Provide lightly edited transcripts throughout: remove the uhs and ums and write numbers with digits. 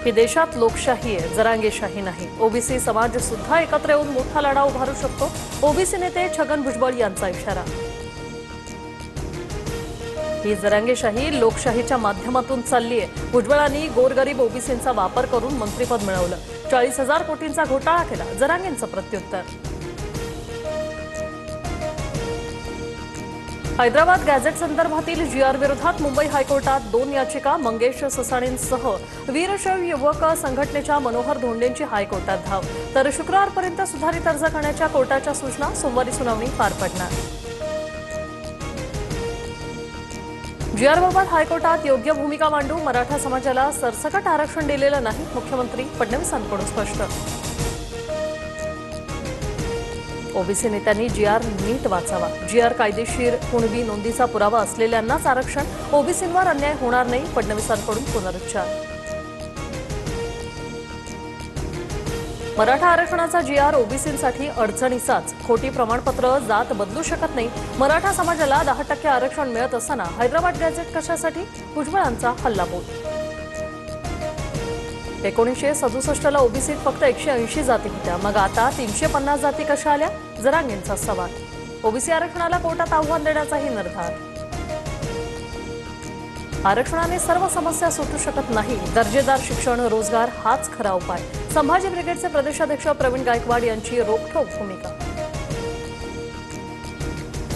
ही देशात लोकशाही आहे, जरांगेशाही नाही। ओबीसी समाज सुद्धा एकत्र येऊन मोठा लढा उभारू शकतो। ओबीसी नेते छगन भुजबळ यांचा इशारा। ही जरांगेशाही लोकशाहीच्या माध्यमातून चालली आहे। भुजबळांनी गोरगरीब ओबीसींचा वापर करून मंत्रिपद मिळवलं। 40,000 कोटींचा घोटाळा केला, जरांगेंचं प्रत्युत्तर। हैदराबाद गॅझेट संदर्भातील जीआर विरोधात मुंबई हायकोर्टात 2 याचिका। मंगेश ससाणेंसह वीरशैव युवक संघटनेच्या मनोहर धोंडेंची हायकोर्टात धाव। तर शुक्रवारपर्यंत सुधारित अर्ज करण्याच्या कोर्टाच्या सूचना। सोमवारी सुनावणी पार पडणार। जीआरबाबत हायकोर्टात योग्य भूमिका मांडू, मराठा समाजाला सरसकट आरक्षण दिलेलं नाही। मुख्यमंत्री फडणवीसांकडून स्पष्ट। ओबीसी नेत्यांनी जीआर नीट वाचावा। जीआर कायदेशीर कुणबी नोंदीचा पुरावा असलेल्यांनाच आरक्षण, ओबीसींवर अन्याय होणार नाही। फडणवीसांकडून पुनरुच्चार। मराठा आरक्षणाचा जीआर ओबीसींसाठी अडचणीचाच। खोटी प्रमाणपत्र जात बदलू शकत नाही। मराठा समाजाला 10% आरक्षण मिळत असताना हैदराबाद गॅझेट कशासाठी? भुजबळांचा हल्लाबोल। 1967 ला ओबीसीत फक्त 180 जाती होत्या, मग आता 350 जाती कशा आल्या? जरांगेंचा सवाल। ओबीसी आरक्षणाला कोर्टात आव्हान देण्याचाही निर्धार। आरक्षणाने सर्व समस्या सुटू शकत नाही। दर्जेदार शिक्षण, रोजगार हाच खरा उपाय। संभाजी ब्रिगेडचे प्रदेशाध्यक्ष प्रवीण गायकवाड यांची रोखठोक भूमिका।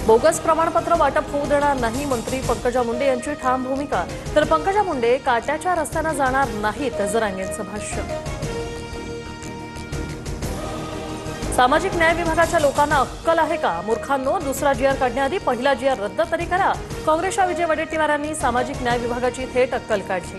बोगस प्रमाणपत्र वाटप होऊ देणार नाही, मंत्री पंकजा मुंडे यांची ठाम भूमिका। तर पंकजा मुंडे काट्याच्या रस्त्याने जाणार नाहीत, जरांगेंचं भाष्य। सामाजिक न्याय विभागाच्या लोकांना अक्कल आहे का? मूर्खांनो, दुसरा जीआर काढण्याआधी पहिला जीआर रद्द तरी करा। काँग्रेसच्या विजय वडेट्टीवारांनी सामाजिक न्याय विभागाची थेट अक्कल काढली।